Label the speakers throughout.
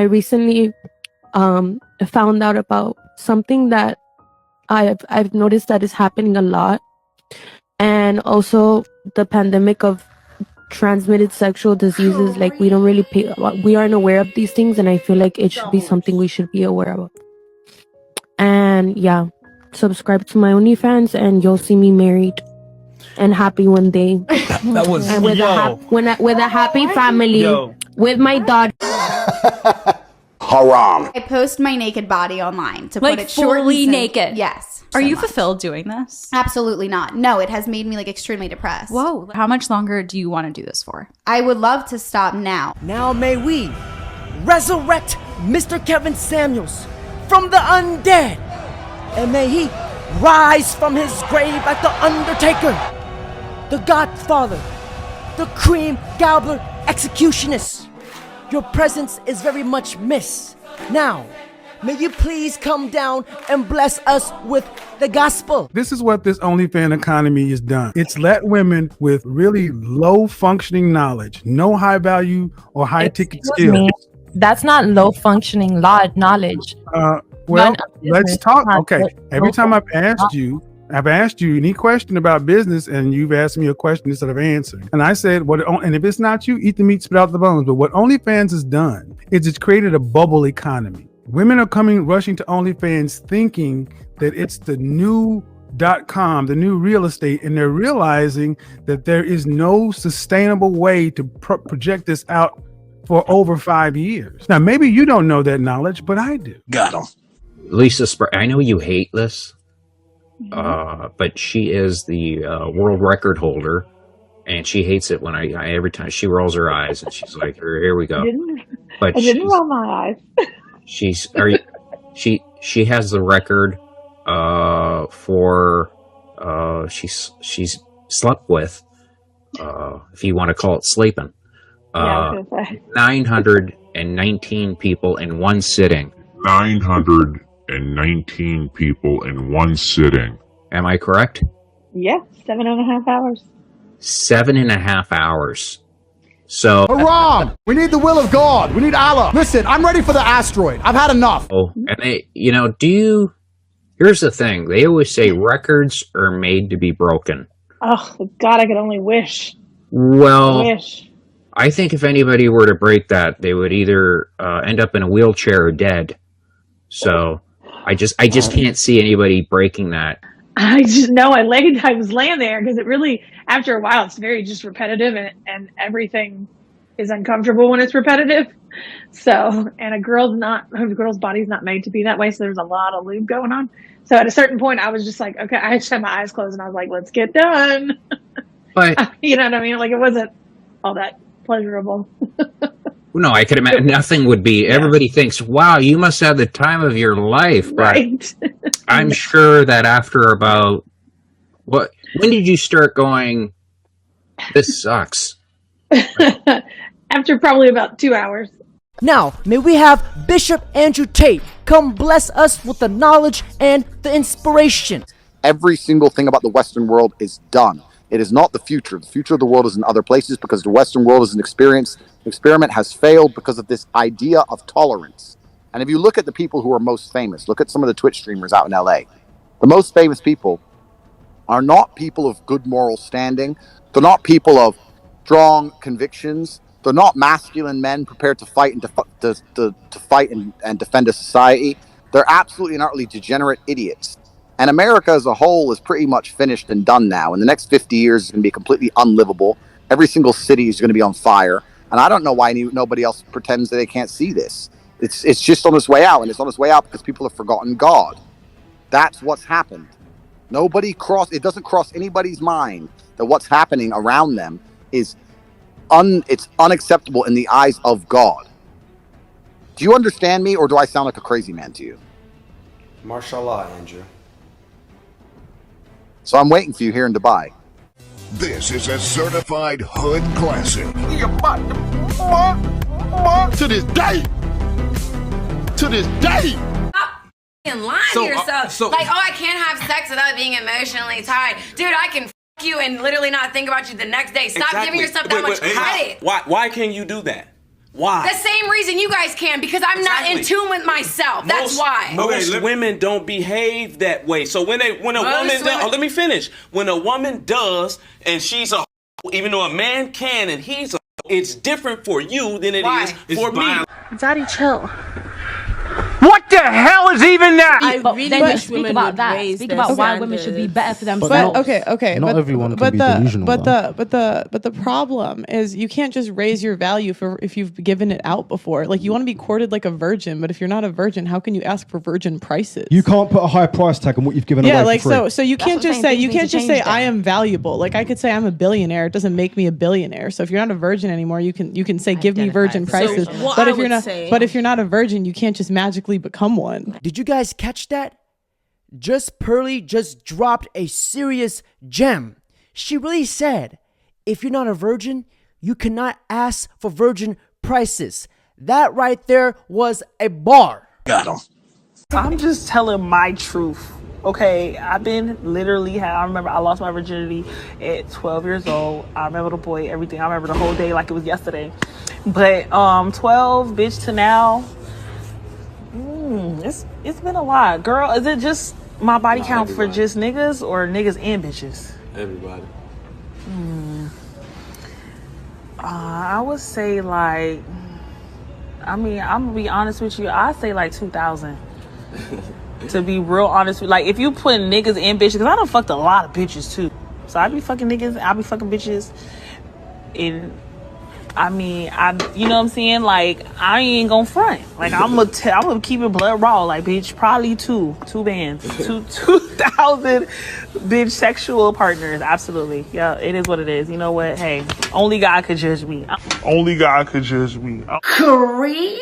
Speaker 1: I recently found out about something that I've noticed that is happening a lot, and also the pandemic of transmitted sexual diseases. Like, we don't really we aren't aware of these things, and I feel like it should be something we should be aware of. And yeah, subscribe to my OnlyFans and you'll see me married and happy one day.
Speaker 2: That was
Speaker 1: and with a happy family with my daughter.
Speaker 3: Haram.
Speaker 4: I post my naked body online to
Speaker 5: like
Speaker 4: put it short and
Speaker 5: fully
Speaker 4: simple.
Speaker 5: naked.
Speaker 4: Yes.
Speaker 5: Are you fulfilled doing this?
Speaker 4: Absolutely not. No, it has made me like extremely depressed.
Speaker 5: Whoa. How much longer do you want to do this for?
Speaker 4: I would love to stop now.
Speaker 6: Now may we resurrect Mr. Kevin Samuels from the undead, and may he rise from his grave like the Undertaker, the Godfather, the Cream Gobbler Executionist. Your presence is very much missed. Now, may you please come down and bless us with the gospel.
Speaker 7: This is what this OnlyFans economy has done. It's let women with really low functioning knowledge, no high value or high ticket skills.
Speaker 8: That's not low functioning knowledge.
Speaker 7: Well, let's talk. Okay. Every time I've asked you any question about business, and you've asked me a question instead of answering. And I said, and if it's not you, eat the meat, spit out the bones. But what OnlyFans has done is it's created a bubble economy. Women are rushing to OnlyFans thinking that it's the new .com, the new real estate, and they're realizing that there is no sustainable way to project this out for over 5 years. Now, maybe you don't know that knowledge, but I do.
Speaker 3: Got him.
Speaker 9: Lisa I know you hate this, but she is the world record holder, and she hates it when I every time she rolls her eyes and she's like, "Here we go."
Speaker 10: I didn't roll my eyes.
Speaker 9: She has the record for she's slept with, if you want to call it sleeping, 919 people in one sitting.
Speaker 11: 919 people in one sitting.
Speaker 9: Am I correct?
Speaker 10: Yeah, 7.5 hours.
Speaker 9: 7.5 hours. So
Speaker 12: Haram! We need the will of God. We need Allah. Listen, I'm ready for the asteroid. I've had enough.
Speaker 9: Oh, and they, here's the thing. They always say records are made to be broken.
Speaker 10: Oh, God, I could only wish.
Speaker 9: Well, I think if anybody were to break that, they would either end up in a wheelchair or dead. So I just can't see anybody breaking that.
Speaker 10: I was laying there because it really, after a while, it's very just repetitive, and everything is uncomfortable when it's repetitive. So, and a girl's body's not made to be that way. So there's a lot of lube going on. So at a certain point, I was just like, okay, I just had my eyes closed and I was like, let's get done.
Speaker 9: But
Speaker 10: you know what I mean? Like, it wasn't all that pleasurable.
Speaker 9: No, I could imagine nothing would be. Yeah. Everybody thinks, wow, you must have the time of your life. But
Speaker 10: right.
Speaker 9: I'm sure that after about, when did you start going, this sucks?
Speaker 10: After probably about 2 hours.
Speaker 6: Now, may we have Bishop Andrew Tate come bless us with the knowledge and the inspiration.
Speaker 3: Every single thing about the Western world is done. It is not the future. The future of the world is in other places because the Western world is an experiment has failed because of this idea of tolerance. And if you look at the people who are most famous, look at some of the Twitch streamers out in LA. The most famous people are not people of good moral standing. They're not people of strong convictions. They're not masculine men prepared to fight and to fight and defend a society. They're absolutely and utterly degenerate idiots. And America as a whole is pretty much finished and done now. In the next 50 years, it's going to be completely unlivable. Every single city is going to be on fire. And I don't know why nobody else pretends that they can't see this. It's just on its way out. And it's on its way out because people have forgotten God. That's what's happened. It doesn't cross anybody's mind that what's happening around them is it's unacceptable in the eyes of God. Do you understand me, or do I sound like a crazy man to you?
Speaker 2: Mashallah, Andrew.
Speaker 3: So I'm waiting for you here in Dubai.
Speaker 11: This is a certified hood classic.
Speaker 12: To this day. To this day.
Speaker 13: Stop lying to yourself. I can't have sex without being emotionally tied. Dude, I can you and literally not think about you the next day. Stop giving yourself that much credit.
Speaker 2: Why can't you do that?
Speaker 14: Why?
Speaker 13: The same reason you guys can, because I'm not in tune with myself. That's why.
Speaker 14: Most women don't behave that way. So when a woman does, let me finish. When a woman does, and she's a, even though a man can and he's a, it's different for you than it is for me.
Speaker 15: Daddy, chill.
Speaker 6: What the hell is even that?
Speaker 15: I really wish speak about that. Speak about why women should be better for themselves.
Speaker 16: Okay.
Speaker 17: Not everyone can be delusional.
Speaker 16: But the problem is you can't just raise your value for if you've given it out before. Like you want to be courted like a virgin, but if you're not a virgin, how can you ask for virgin prices?
Speaker 17: You can't put a high price tag on what you've given away.
Speaker 16: Yeah, like
Speaker 17: for free.
Speaker 16: so you can't just say I am valuable. Like I could say I'm a billionaire. It doesn't make me a billionaire. So if you're not a virgin anymore, you can say give me virgin prices. But if you're not a virgin, you can't just magically become one.
Speaker 6: Did you guys catch that? Pearly just dropped a serious gem. She really said, if you're not a virgin, you cannot ask for virgin prices. That right there was a bar.
Speaker 14: Got him.
Speaker 15: I'm just telling my truth. Okay, I've been literally, I remember I lost my virginity at 12 years old. I remember the boy, everything. I remember the whole day like it was yesterday. But 12, bitch, to now, it's been a lot. Girl, is it just my body count for just niggas or niggas and bitches?
Speaker 14: Everybody.
Speaker 15: I would say like, I'm gonna be honest with you. I say like 2,000. To be real honest with you. Like if you put niggas and bitches, because I done fucked a lot of bitches too. So I be fucking niggas, I be fucking bitches. And you know what I'm saying? Like, I ain't gonna front. Like, I'm gonna keep it blood raw. Like, bitch, probably two bands. 2,000 bitch sexual partners. Absolutely. Yeah, it is what it is. You know what? Hey, only God could judge me.
Speaker 18: Only God could judge me.
Speaker 6: Creep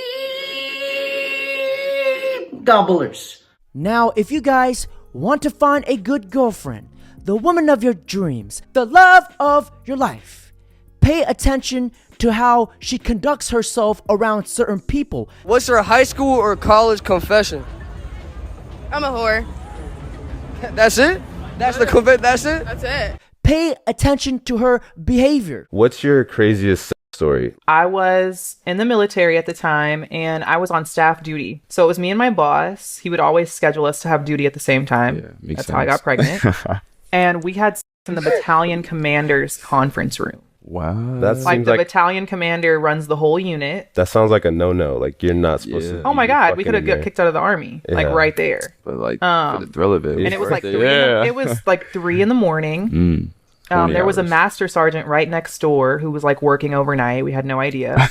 Speaker 6: doublers. Now, if you guys want to find a good girlfriend, the woman of your dreams, the love of your life, pay attention to how she conducts herself around certain people.
Speaker 19: What's her high school or college confession?
Speaker 20: I'm a whore.
Speaker 19: That's it? That's it?
Speaker 20: That's it.
Speaker 6: Pay attention to her behavior.
Speaker 21: What's your craziest sex story?
Speaker 22: I was in the military at the time and I was on staff duty. So it was me and my boss. He would always schedule us to have duty at the same time. That's how I got pregnant. And we had sex in the battalion commander's conference room.
Speaker 21: Wow.
Speaker 22: That like the battalion commander runs the whole unit.
Speaker 21: That sounds like a no-no. Like you're not supposed to.
Speaker 22: Oh my God, we could have got kicked out of the army. Like right there.
Speaker 21: But like for the thrill of it.
Speaker 22: And it was like it was like 3 a.m. There was a master sergeant right next door who was like working overnight. We had no idea.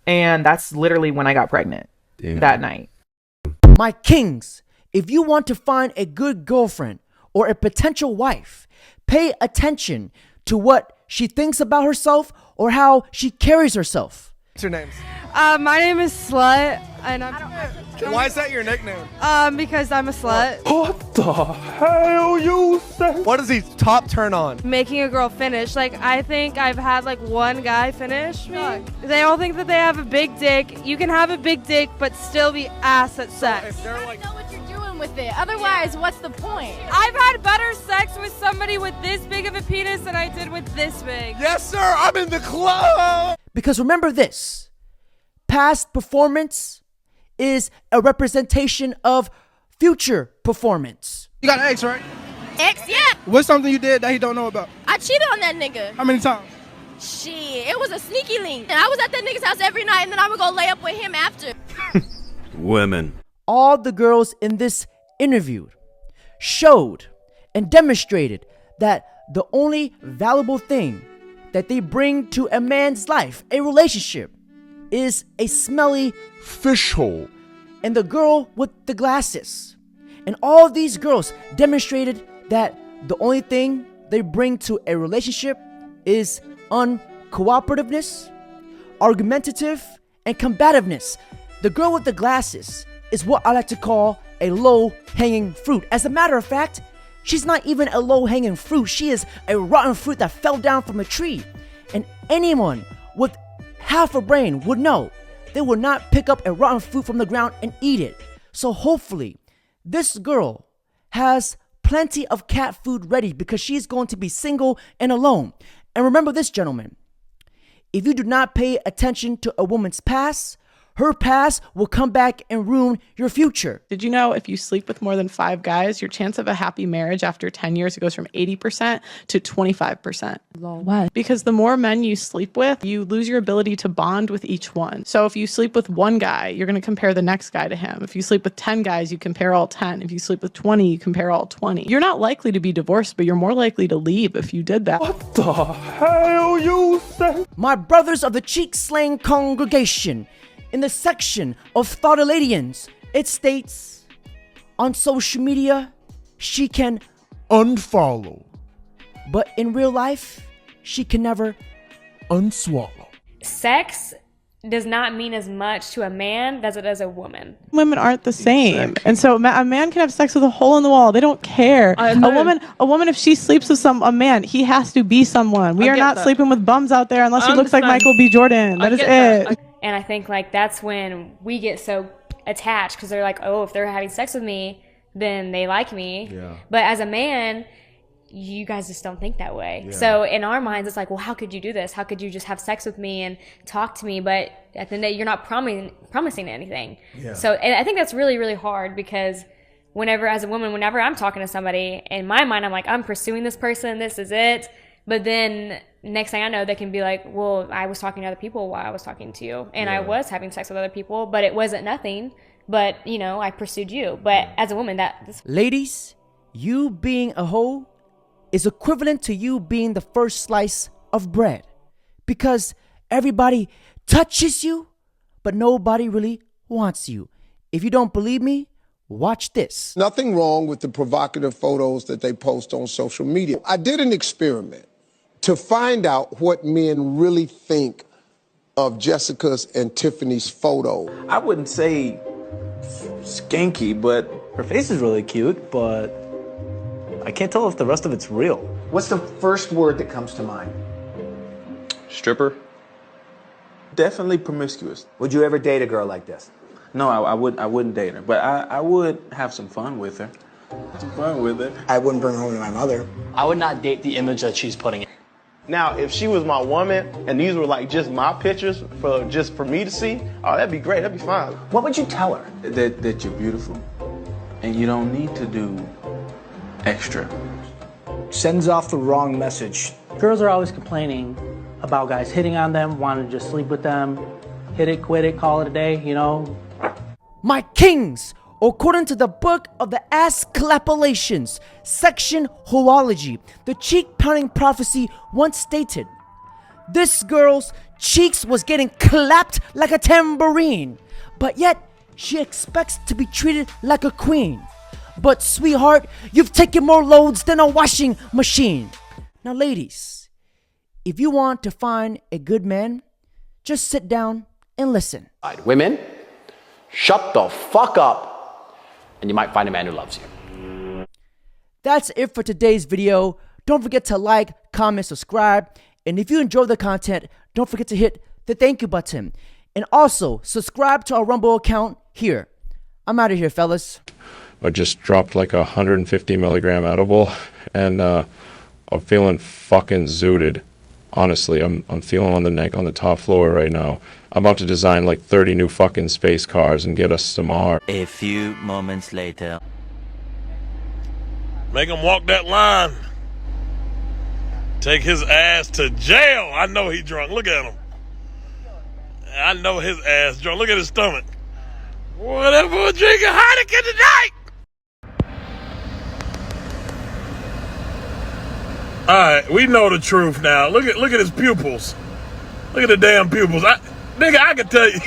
Speaker 22: And that's literally when I got pregnant that night.
Speaker 6: My kings, if you want to find a good girlfriend or a potential wife, pay attention to what she thinks about herself or how she carries herself.
Speaker 19: What's your names?
Speaker 20: My name is Slut, and
Speaker 19: Why is that your nickname?
Speaker 20: Because I'm a slut.
Speaker 19: What the hell you say? What is he top turn on?
Speaker 20: Making a girl finish. Like, I think I've had like one guy finish me. They all think that they have a big dick. You can have a big dick, but still be ass at sex.
Speaker 19: If they're like,
Speaker 20: with it. Otherwise, what's the point? I've had better sex with somebody with this big of a penis than I did with this big.
Speaker 19: Yes, sir, I'm in the club.
Speaker 6: Because remember this, past performance is a representation of future performance.
Speaker 19: You got an ex, right?
Speaker 20: Ex, yeah.
Speaker 19: What's something you did that he don't know about?
Speaker 20: I cheated on that nigga.
Speaker 19: How many times?
Speaker 20: Shit, it was a sneaky link. And I was at that nigga's house every night, and then I would go lay up with him after.
Speaker 14: Women.
Speaker 6: All the girls in this interview showed and demonstrated that the only valuable thing that they bring to a man's life, a relationship, is a smelly fish hole. And the girl with the glasses. And all these girls demonstrated that the only thing they bring to a relationship is uncooperativeness, argumentative, and combativeness. The girl with the glasses is what I like to call a low-hanging fruit. As a matter of fact, she's not even a low-hanging fruit. She is a rotten fruit that fell down from a tree. And anyone with half a brain would know they would not pick up a rotten fruit from the ground and eat it. So hopefully, this girl has plenty of cat food ready because she's going to be single and alone. And remember this, gentlemen. If you do not pay attention to a woman's past, her past will come back and ruin your future.
Speaker 16: Did you know if you sleep with more than 5 guys, your chance of a happy marriage after 10 years goes from 80% to 25%?
Speaker 8: Why?
Speaker 16: Because the more men you sleep with, you lose your ability to bond with each one. So if you sleep with 1 guy, you're going to compare the next guy to him. If you sleep with 10 guys, you compare all 10. If you sleep with 20, you compare all 20. You're not likely to be divorced, but you're more likely to leave if you did that.
Speaker 19: What the hell you say?
Speaker 6: My brothers of the cheek slaying congregation, in the section of Thoughtaladians, it states, on social media, she can
Speaker 19: unfollow,
Speaker 6: but in real life, she can never
Speaker 19: unswallow.
Speaker 1: Sex does not mean as much to a man as it does a woman.
Speaker 16: Women aren't the same. And so a man can have sex with a hole in the wall. They don't care. A woman, if she sleeps with a man, he has to be someone. We are not sleeping with bums out there unless he looks like Michael B. Jordan. That is it.
Speaker 1: And I think like that's when we get so attached because they're like, oh, if they're having sex with me, then they like me. Yeah. But as a man, you guys just don't think that way. Yeah. So in our minds, it's like, well, how could you do this? How could you just have sex with me and talk to me? But at the end of the day, you're not promising anything. Yeah. So and I think that's really, really hard because as a woman, whenever I'm talking to somebody, in my mind, I'm like, I'm pursuing this person. This is it. But then next thing I know, they can be like, well, I was talking to other people while I was talking to you. And I was having sex with other people, but it wasn't nothing. But, I pursued you. But as a woman,
Speaker 6: Ladies, you being a hoe is equivalent to you being the first slice of bread. Because everybody touches you, but nobody really wants you. If you don't believe me, watch this.
Speaker 5: Nothing wrong with the provocative photos that they post on social media. I did an experiment to find out what men really think of Jessica's and Tiffany's photo.
Speaker 23: I wouldn't say skanky, but
Speaker 24: her face is really cute, but I can't tell if the rest of it's real.
Speaker 2: What's the first word that comes to mind?
Speaker 23: stripper. Definitely promiscuous.
Speaker 2: Would you ever date a girl like this?
Speaker 23: No, I wouldn't date her, but I would have some fun with her. Some fun with her.
Speaker 2: I wouldn't bring her home to my mother.
Speaker 25: I would not date the image that she's putting in.
Speaker 26: Now, if she was my woman and these were like just my pictures for me to see, oh, that'd be great. That'd be fine.
Speaker 2: What would you tell her?
Speaker 23: That you're beautiful and you don't need to do extra.
Speaker 2: Sends off the wrong message.
Speaker 25: Girls are always complaining about guys hitting on them, wanting to just sleep with them, hit it, quit it, call it a day, you know.
Speaker 6: My kings, according to the book of the ass clapulations, section Hoology, the cheek-pounding prophecy once stated, this girl's cheeks was getting clapped like a tambourine, but yet she expects to be treated like a queen. But sweetheart, you've taken more loads than a washing machine. Now ladies, if you want to find a good man, just sit down and listen.
Speaker 3: Women, shut the fuck up, and you might find a man who loves you.
Speaker 6: That's it for today's video. Don't forget to like, comment, subscribe. And if you enjoy the content, don't forget to hit the thank you button. And also, subscribe to our Rumble account here. I'm out of here, fellas.
Speaker 27: I just dropped like 150 milligram edible, and I'm feeling fucking zooted. Honestly, I'm feeling on the neck on the top floor right now. I'm about to design like 30 new fucking space cars and get us some Mars.
Speaker 28: A few moments later.
Speaker 29: Make him walk that line. Take his ass to jail. I know he drunk. Look at him. I know his ass drunk. Look at his stomach. Whatever, we're drinking Heineken tonight. All right, we know the truth now. Look at his pupils. Look at the damn pupils. Nigga, I could tell you.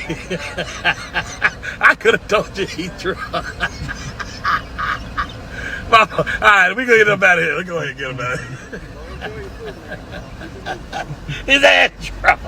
Speaker 29: I could have told you he drunk. All right, we gonna get him out of here. Let's go ahead and get him out of here. His ass drunk.